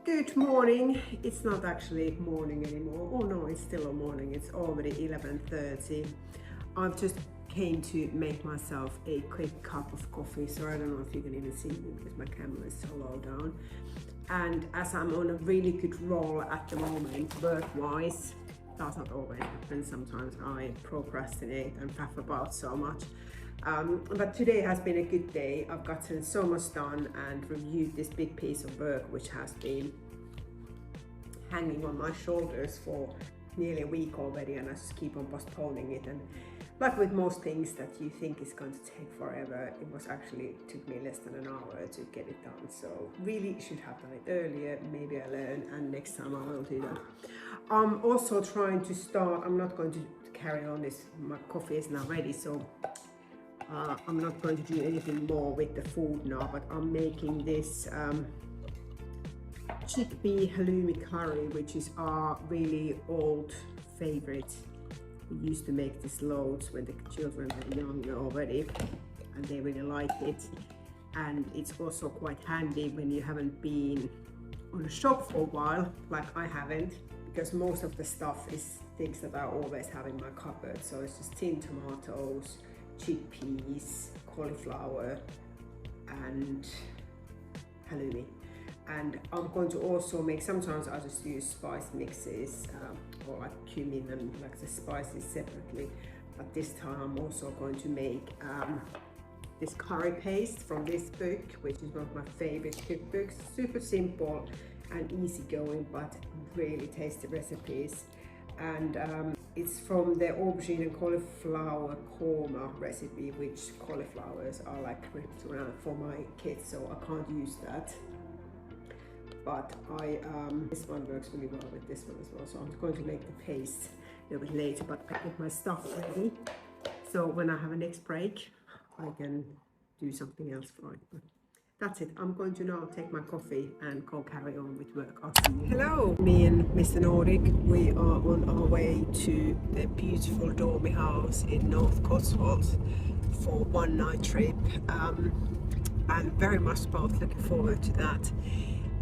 Good morning. It's not actually morning anymore. Oh no, it's still a morning. It's already 11:30. I've just came to make myself a quick cup of coffee, so I don't know if you can even see me because my camera is so low down. And as I'm on a really good roll at the moment, work-wise, does not always happen. Sometimes I procrastinate and faff about so much. But today has been a good day. I've gotten so much done and reviewed this big piece of work which has been hanging on my shoulders for nearly a week already, and I just keep on postponing it. And like with most things that you think is going to take forever, it was actually took me less than an hour to get it done. So really should have done it earlier. Maybe I learn, and next time I will do that. I'm also trying to start. I'm not going to carry on this. My coffee is now ready, so I'm not going to do anything more with the food now, but I'm making this chickpea halloumi curry, which is our really old favorite. We used to make this loads when the children were younger already, and they really like it. And it's also quite handy when you haven't been on a shop for a while, like I haven't, because most of the stuff is things that I always have in my cupboard. So it's just tin tomatoes, chickpeas, cauliflower, and halloumi. And I'm going to also make, sometimes I just use spice mixes or like cumin and like the spices separately, but this time I'm also going to make this curry paste from this book, which is one of my favorite cookbooks. Super simple and easy going, but really tasty recipes. And it's from the aubergine and cauliflower korma recipe, which cauliflowers are like ripped around for my kids, so I can't use that. But this one works really well with this one as well. So I'm going to make the paste a little bit later, but I get my stuff ready. So when I have a next break, I can do something else for it. But that's it. I'm going to now take my coffee and go carry on with work. I'll see you. Hello, me and Mr. Nordic. We are on our way to the beautiful Dormy house in North Cotswolds for one night trip. I'm very much both looking forward to that.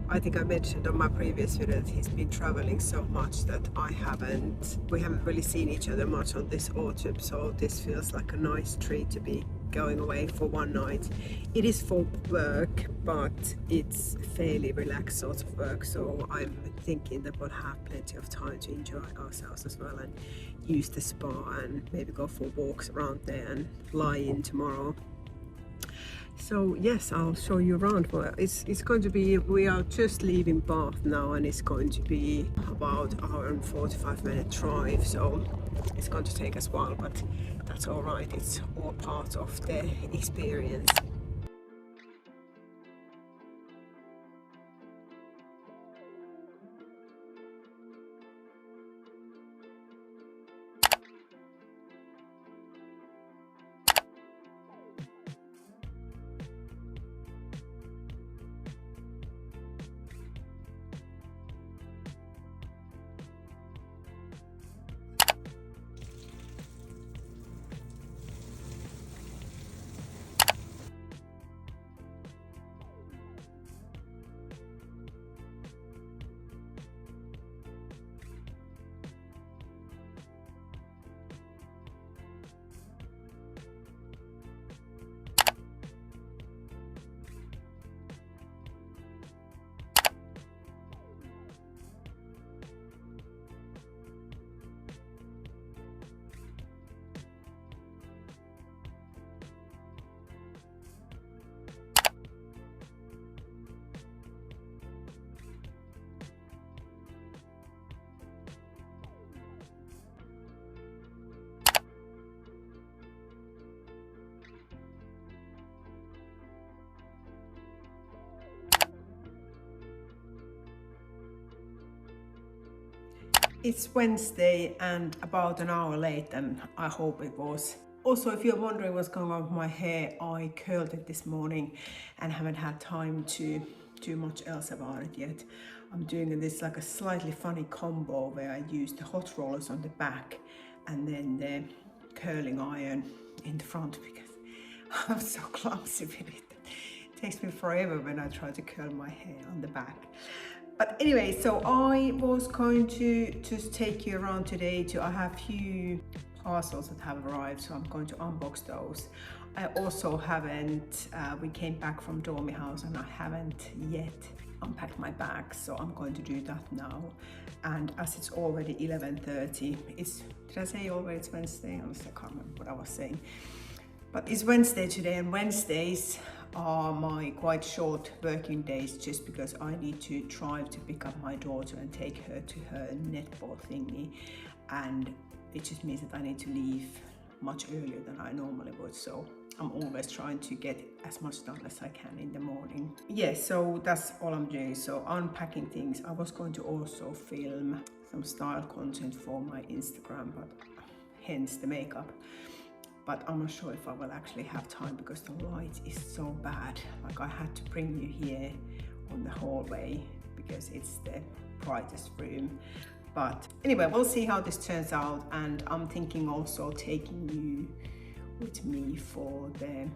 I think I mentioned on my previous video that he's been traveling so much that we haven't really seen each other much on this autumn, so this feels like a nice treat to be going away for one night. It is for work, but it's fairly relaxed sort of work, so I'm thinking that we'll have plenty of time to enjoy ourselves as well and use the spa and maybe go for walks around there and lie in tomorrow. So yes, I'll show you around. Well, it's going to be, we are just leaving Bath now, and it's going to be about an hour and 45-minute drive, so it's going to take us a while, but that's all right. It's all part of the experience. It's Wednesday and about an hour late than I hope it was. Also, if you're wondering what's going on with my hair, I curled it this morning and haven't had time to do much else about it yet. I'm doing this like a slightly funny combo where I use the hot rollers on the back and then the curling iron in the front because I'm so clumsy with it. It takes me forever when I try to curl my hair on the back. But anyway, so I was going to just take you around today I have a few parcels that have arrived, so I'm going to unbox those. I also haven't, we came back from Dormy house and I haven't yet unpacked my bag, so I'm going to do that now. And as it's already 11:30, did I say already it's Wednesday? Honestly, I can't remember what I was saying. But it's Wednesday today, and Wednesdays are my quite short working days just because I need to drive to pick up my daughter and take her to her netball thingy, and it just means that I need to leave much earlier than I normally would, so I'm always trying to get as much done as I can in the morning. Yeah, so that's all I'm doing. So unpacking things. I was going to also film some style content for my Instagram, but hence the makeup. But I'm not sure if I will actually have time because the light is so bad. Like, I had to bring you here on the hallway because it's the brightest room. But anyway, we'll see how this turns out, and I'm thinking also taking you with me for the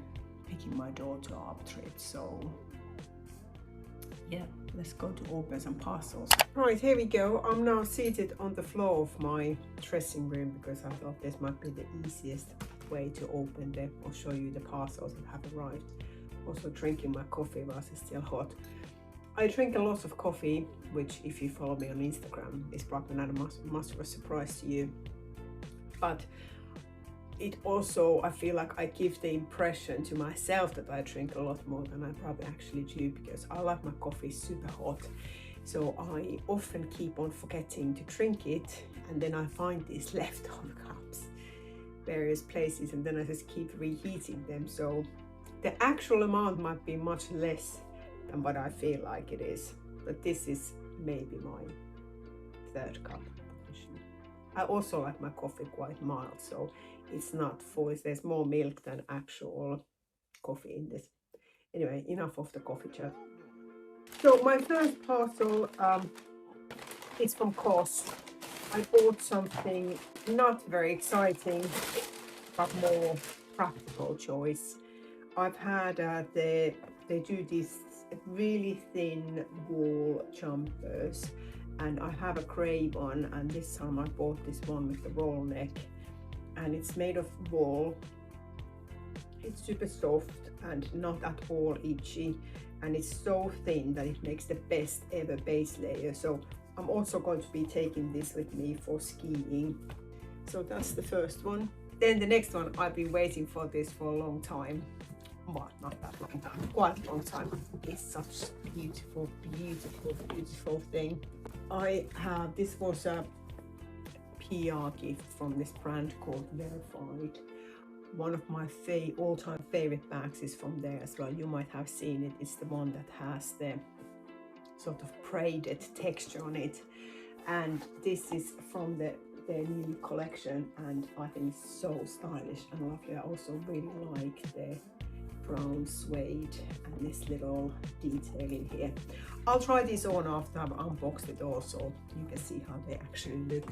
picking my daughter up trip. So yeah, let's go to open some parcels. Right, here we go. I'm now seated on the floor of my dressing room because I thought this might be the easiest way to open them or show you the parcels that have arrived. Also drinking my coffee whilst it's still hot. I drink a lot of coffee, which if you follow me on Instagram is probably not much of a surprise to you. But it also, I feel like I give the impression to myself that I drink a lot more than I probably actually do because I like my coffee super hot. So I often keep on forgetting to drink it, and then I find these leftover cups various places, and then I just keep reheating them. So the actual amount might be much less than what I feel like it is, but this is maybe my third cup. I also like my coffee quite mild, so it's not full. There's more milk than actual coffee in this. Anyway, enough of the coffee chat. So my first parcel is from COS. I bought something not very exciting, but more practical choice. I've had they do these really thin wool jumpers, and I have a grey one, and this time I bought this one with the roll neck, and it's made of wool. It's super soft and not at all itchy, and it's so thin that it makes the best ever base layer. So I'm also going to be taking this with me for skiing. So that's the first one. Then the next one, I've been waiting for this for a long time. Well, not that long time, quite a long time. It's such a beautiful, beautiful, beautiful thing. This was a PR gift from this brand called Verified. One of my all-time favorite bags is from there as well. You might have seen it. It's the one that has the sort of braided texture on it, and this is from their new collection, and I think it's so stylish and lovely. I also really like the brown suede and this little detail in here. I'll try these on after I've unboxed it also. You can see how they actually look.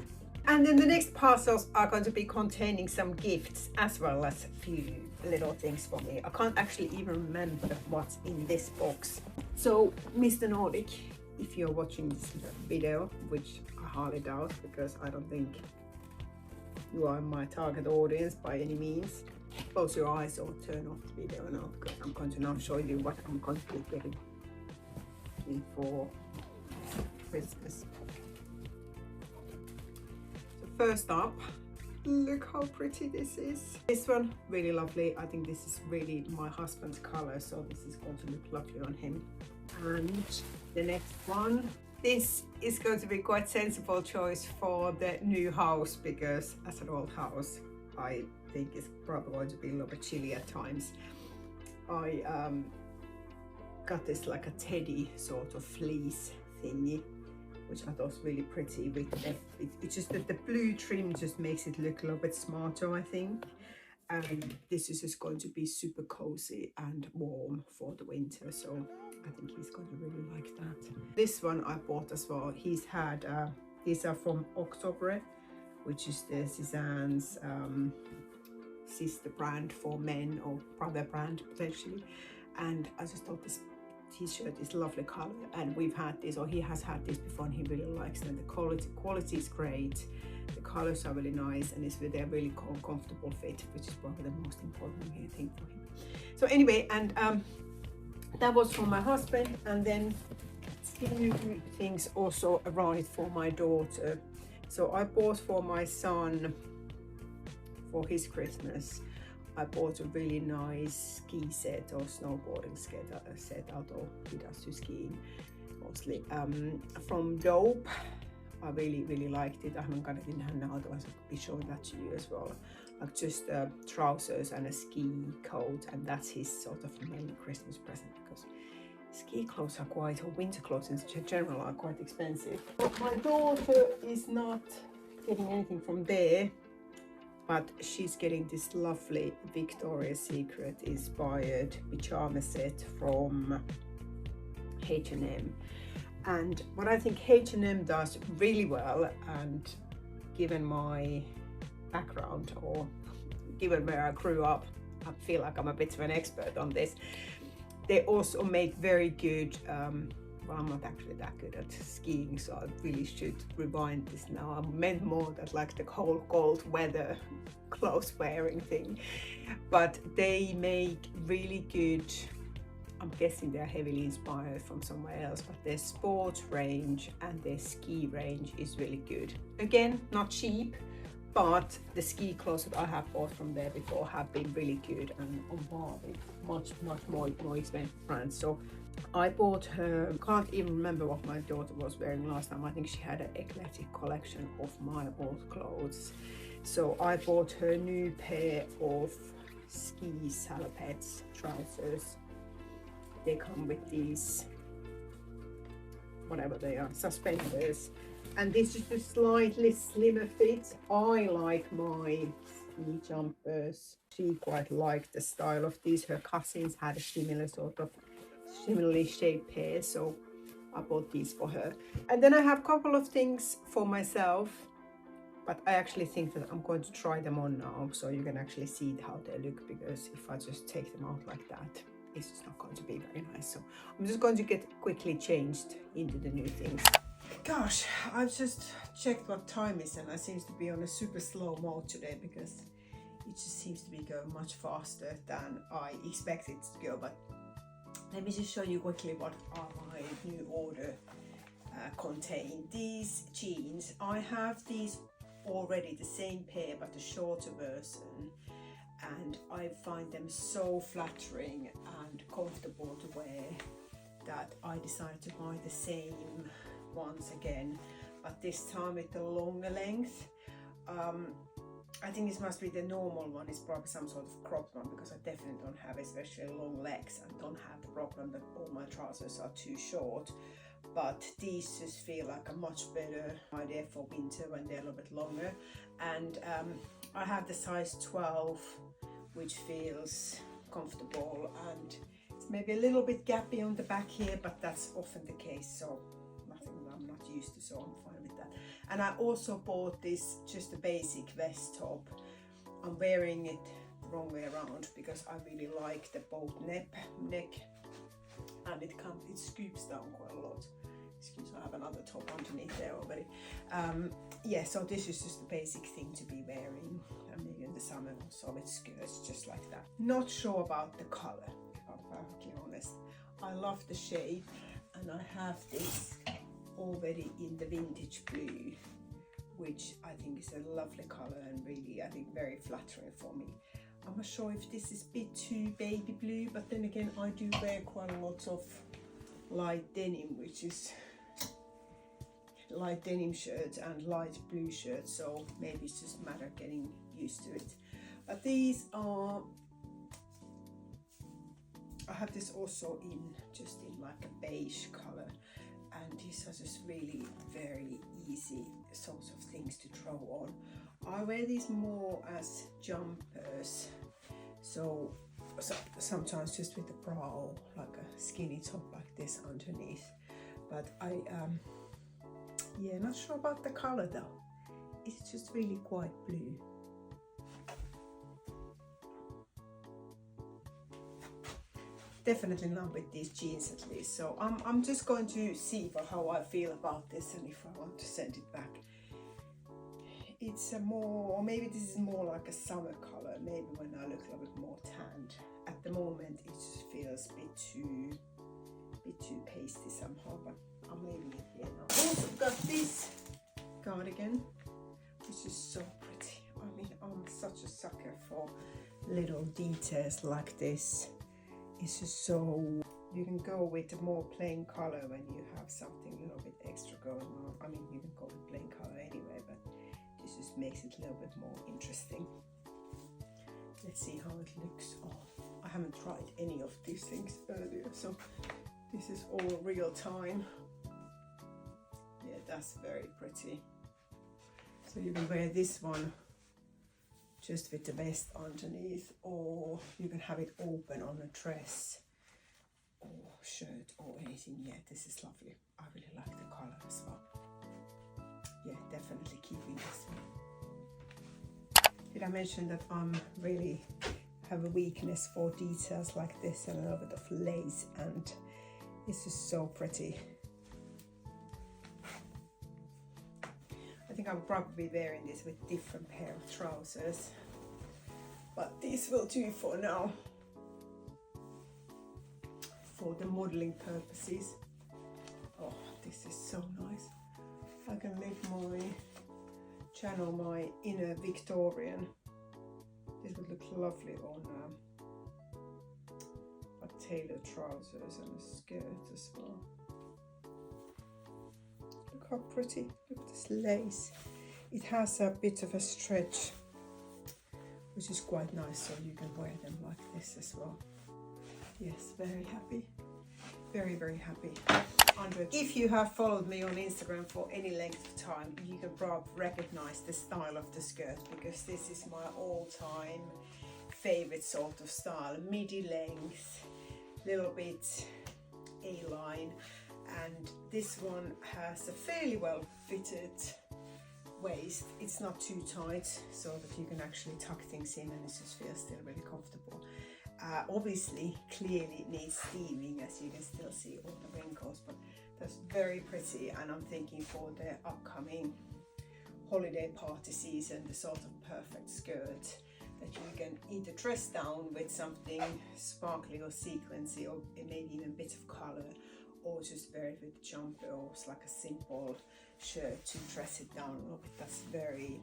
And then the next parcels are going to be containing some gifts as well as a few little things for me. I can't actually even remember what's in this box. So Mr. Nordic, if you're watching this video, which I hardly doubt because I don't think you are my target audience by any means, close your eyes or turn off the video now because I'm going to now show you what I'm going to be getting in for Christmas. So first up, look how pretty this is. This one, really lovely. I think this is really my husband's color, so this is going to look lovely on him. And the next one, this is going to be quite sensible choice for the new house because as an old house, I think it's probably going to be a little bit chilly at times. I got this like a teddy sort of fleece thingy, which I thought was really pretty. With it's just that the blue trim just makes it look a little bit smarter, I think. And this is just going to be super cozy and warm for the winter, so I think he's going to really like that. This one I bought as well. He's had these are from October, which is the Sezane's sister brand for men, or brother brand potentially. And I just thought this t-shirt is lovely color, and we've had this, or he has had this before, and he really likes them. The quality is great, the colors are really nice, and they're really comfortable fit, which is probably the most important thing for him. So anyway, and that was for my husband, and then few things also arrived for my daughter. So I bought for my son, for his Christmas, I bought a really nice ski set or snowboarding set, although he does do skiing mostly, from Dope. I really liked it. I haven't got it in hand now, otherwise I could be showing that to you as well. Like just trousers and a ski coat, and that's his sort of main Christmas present, because ski clothes are quite, or winter clothes in general, are quite expensive. But my daughter is not getting anything from there, but she's getting this lovely Victoria's Secret inspired pyjama set from H&M. And what I think H&M does really well, and given my background, or given where I grew up, I feel like I'm a bit of an expert on this. They also make very good, well, I'm not actually that good at skiing, so I really should rewind this now. I meant more that like the whole cold weather clothes wearing thing. But they make really good, I'm guessing they're heavily inspired from somewhere else, but their sports range and their ski range is really good. Again, not cheap, but the ski clothes that I have bought from there before have been really good and on par with much more expensive brands. So I bought her, can't even remember what my daughter was wearing last time. I think she had an eclectic collection of my old clothes. So I bought her new pair of ski Salopet trousers. They come with these, whatever they are, suspenders. And this is a slightly slimmer fit. I like my ski jumpers. She quite liked the style of these. Her cousins had a similarly shaped pair, so I bought these for her. And then I have a couple of things for myself, but I actually think that I'm going to try them on now, so you can actually see how they look, because if I just take them out like that, it's just not going to be very nice. So I'm just going to get quickly changed into the new things. Gosh, I've just checked what time is, and I seem to be on a super slow mode today, because it just seems to be going much faster than I expected it to go. But let me just show you quickly what my new order contain. These jeans, I have these already, the same pair but the shorter version, and I find them so flattering and comfortable to wear that I decided to buy the same ones again, but this time with the longer length. I think this must be the normal one. It's probably some sort of cropped one, because I definitely don't have especially long legs and don't have the problem that all my trousers are too short. But these just feel like a much better idea for winter when they're a little bit longer. And I have the size 12, which feels comfortable, and it's maybe a little bit gappy on the back here, but that's often the case, so nothing I'm not used to, so I'm fine with that. And I also bought this, just a basic vest top. I'm wearing it the wrong way around, because I really like the boat neck, and it scoops down quite a lot. Excuse me, I have another top underneath there already. Yeah, so this is just a basic thing to be wearing, and maybe in the summer also with skirts, just like that. Not sure about the color, if I'm perfectly honest. I love the shape, and I have this already in the vintage blue, which I think is a lovely color and really, I think, very flattering for me. I'm not sure if this is a bit too baby blue, but then again, I do wear quite a lot of light denim, which is light denim shirts and light blue shirts, so maybe it's just a matter of getting used to it. But these are, I have this also in just in like a beige color, and these are just really very easy sorts of things to throw on. I wear these more as jumpers, so sometimes just with the bra, or like a skinny top like this underneath. But yeah, not sure about the color though. It's just really quite blue. Definitely not with these jeans at least. So I'm just going to see how I feel about this and if I want to send it back. It's a more, or maybe this is more like a summer color. Maybe when I look a little bit more tanned. At the moment, it just feels a bit too pasty somehow. But I'm leaving it here now. Also got this cardigan, which is so pretty. I mean, I'm such a sucker for little details like this. It's just so, you can go with a more plain color when you have something a little bit extra going on. I mean, you can go with plain color anyway, but this just makes it a little bit more interesting. Let's see how it looks. Oh, I haven't tried any of these things earlier, so this is all real time. Yeah, that's very pretty. So you can wear this one just with the vest underneath, or you can have it open on a dress or shirt or anything. Yeah, this is lovely. I really like the color as well. Yeah, definitely keeping this one. Did I mention that I'm really have a weakness for details like this and a little bit of lace, and it's just so pretty. I think I'm probably wearing this with different pair of trousers, but these will do for now for the modeling purposes. Oh, this is so nice. I can channel my inner Victorian. This would look lovely on a tailored trousers and a skirt as well. Look how pretty, look at this lace. It has a bit of a stretch, which is quite nice, so you can wear them like this as well. Yes, very happy, very, very happy. If you have followed me on Instagram for any length of time, you can probably recognize the style of the skirt, because this is my all-time favorite sort of style. Midi length, little bit A-line, and this one has a fairly well fitted waist. It's not too tight, so that you can actually tuck things in and it just feels still really comfortable. Obviously, clearly it needs steaming, as you can still see all the wrinkles, but that's very pretty, and I'm thinking for the upcoming holiday party season, the sort of perfect skirt that you can either dress down with something sparkly or sequency, or maybe even a bit of color, or just wear it with a jumper, or it's like a simple shirt to dress it down a little bit. That's very,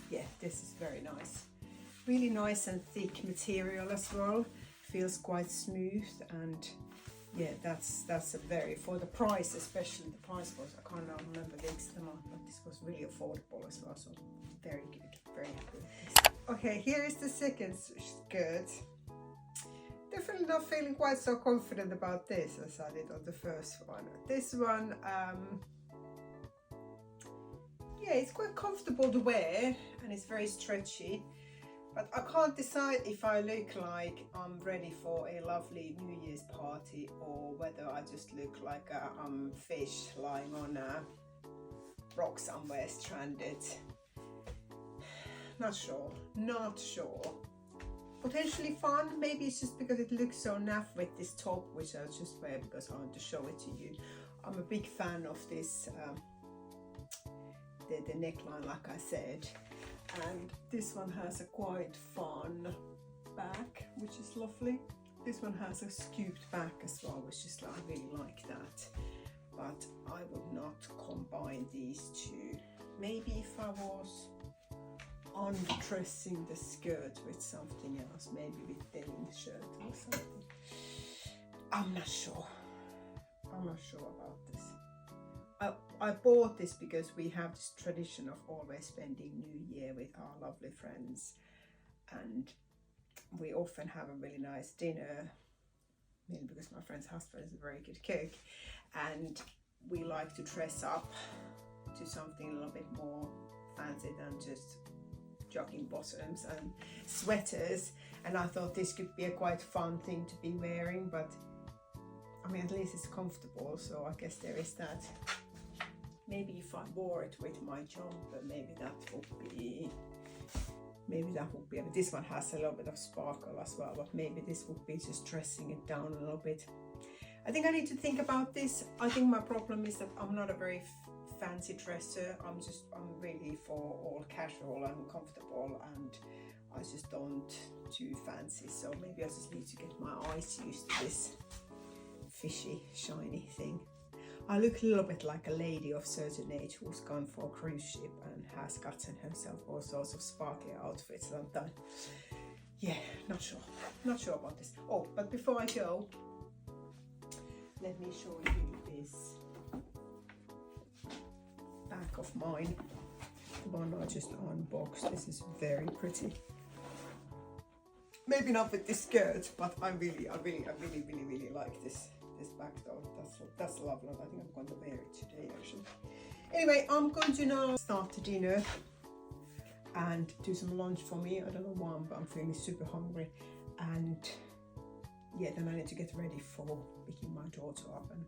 yeah, this is very nice. Really nice and thick material as well. Feels quite smooth, and yeah, that's a very, for the price, especially the price was, I can't now remember the exact amount, but this was really affordable as well, so very good, very happy with this. Okay, here is the second skirt. Definitely not feeling quite so confident about this as I did on the first one. This one, yeah, it's quite comfortable to wear and it's very stretchy, but I can't decide if I look like I'm ready for a lovely New Year's party, or whether I just look like a fish lying on a rock somewhere stranded. Not sure, not sure. Potentially fun, maybe it's just because it looks so naff with this top, which I'll just wear because I want to show it to you. I'm a big fan of this, the neckline, like I said, and this one has a quite fun back, which is lovely. This one has a scooped back as well, which is, I really like that, but I would not combine these two. Maybe if I was undressing the skirt with something else, maybe with denim shirt or something. I'm not sure. I'm not sure about this. I bought this because we have this tradition of always spending New Year with our lovely friends, and we often have a really nice dinner, mainly because my friend's husband is a very good cook, and we like to dress up to something a little bit more fancy than just jogging bottoms and sweaters, and I thought this could be a quite fun thing to be wearing, but I mean, at least it's comfortable, so I guess there is that. Maybe if I wore it with my jumper, maybe that would be, this one has a little bit of sparkle as well, but maybe this would be just dressing it down a little bit. I think I need to think about this. I think my problem is that I'm not a very fancy dresser. I'm really for all casual and comfortable, and I just don't do fancy, so maybe I just need to get my eyes used to this fishy shiny thing. I look a little bit like a lady of certain age who's gone for a cruise ship and has gotten herself all sorts of sparkly outfits, don't I? Yeah, not sure about this. Oh, but before I go, let me show you this bag of mine, the one I just unboxed. This is very pretty. Maybe not with this skirt, but I really like this bag though. That's lovely. I think I'm going to wear it today actually. Anyway, I'm going to now start the dinner and do some lunch for me. I don't know why, but I'm feeling super hungry, and yeah, then I need to get ready for picking my daughter up, and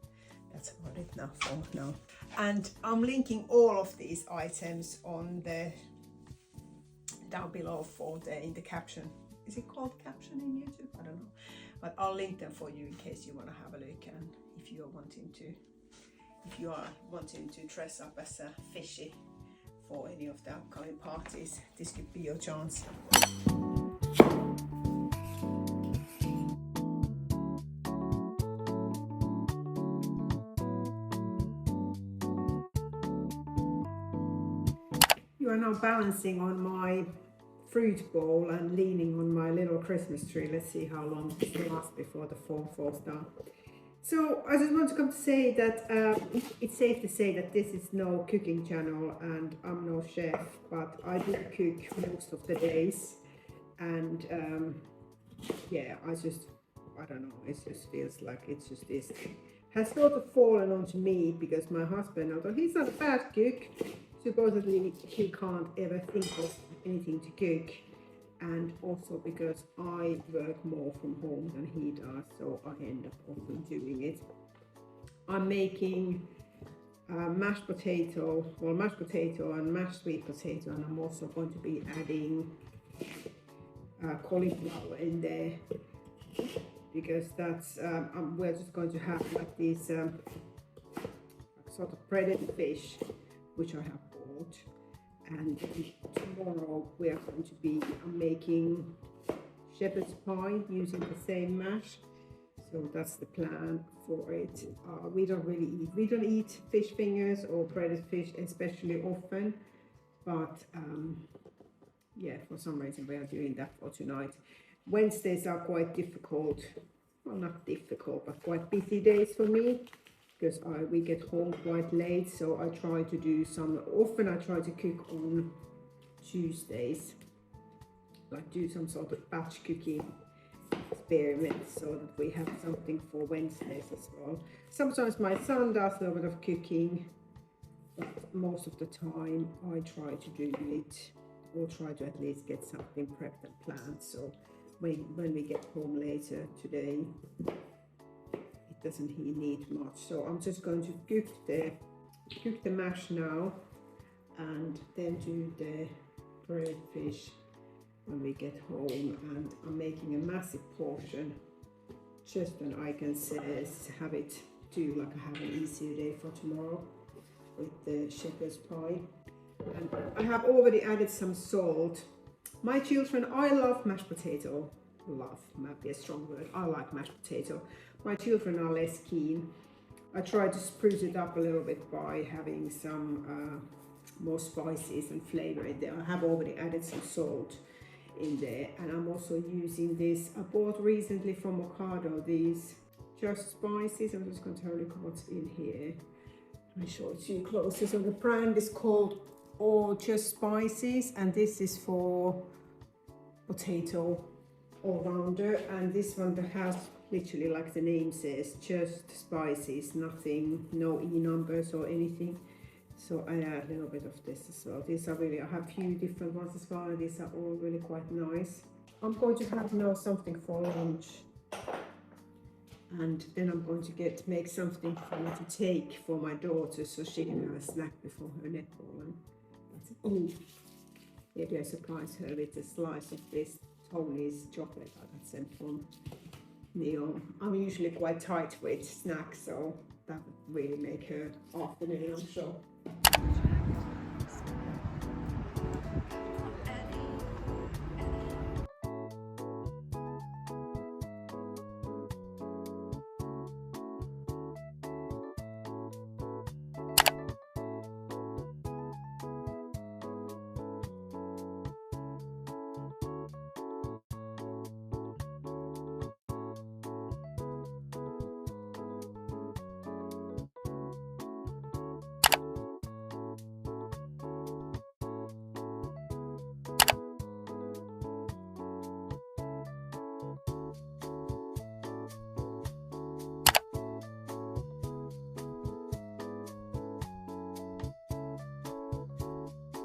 that's about it now for now. And I'm linking all of these items on the down below in the caption. Is it called caption in YouTube? I don't know, but I'll link them for you in case you want to have a look, and if you are wanting to dress up as a fishy for any of the upcoming parties, this could be your chance. You are now balancing on my fruit bowl and leaning on my little Christmas tree. Let's see how long this lasts before the foam falls down. So I just want to come to say that it's safe to say that this is no cooking channel, and I'm no chef, but I do cook most of the days, and yeah, I don't know, it just feels like it's just this has sort of fallen onto me, because my husband, although he's not a bad cook, supposedly he can't ever think of anything to cook, and also because I work more from home than he does, so I end up often doing it. I'm making mashed potato and mashed sweet potato, and I'm also going to be adding cauliflower in there, because that's we're just going to have like these sort of breaded fish, which I have bought, and tomorrow we are going to be making shepherd's pie using the same mash, so that's the plan for it. We don't eat fish fingers or breaded fish especially often, but yeah, for some reason we are doing that for tonight. Wednesdays are quite difficult, well, not difficult, but quite busy days for me, because we get home quite late, so I try to do often I try to cook on Tuesdays, like do some sort of batch cooking experiment, so that we have something for Wednesdays as well. Sometimes my son does a little bit of cooking, but most of the time I try to do it, or try to at least get something prepped and planned, so when we get home later today, it doesn't need much. So I'm just going to cook the mash now, and then do the bread fish when we get home. And I'm making a massive portion, just then I can have it do like I have an easier day for tomorrow with the shepherd's pie. And I have already added some salt. My children, I love mashed potato. Love might be a strong word. I like mashed potato. My children are less keen. I try to spruce it up a little bit by having some more spices and flavor in there. I have already added some salt in there, and I'm also using this. I bought recently from Ocado these Just Spices. I'm just going to have a look at what's in here. Let me show it to you closer. So the brand is called Just Spices, and this is for potato all-rounder, and this one that has literally like the name says, just spices, nothing, no E numbers or anything. So I add a little bit of this as well. These are really, I have a few different ones as well, and these are all really quite nice. I'm going to have now something for lunch, and then I'm going to make something for me to take for my daughter so she can have a snack before her netball. And maybe I surprise her with a slice of this Tony's chocolate I got sent from Neil. I'm usually quite tight with snacks, so that would really make her afternoon, I'm sure.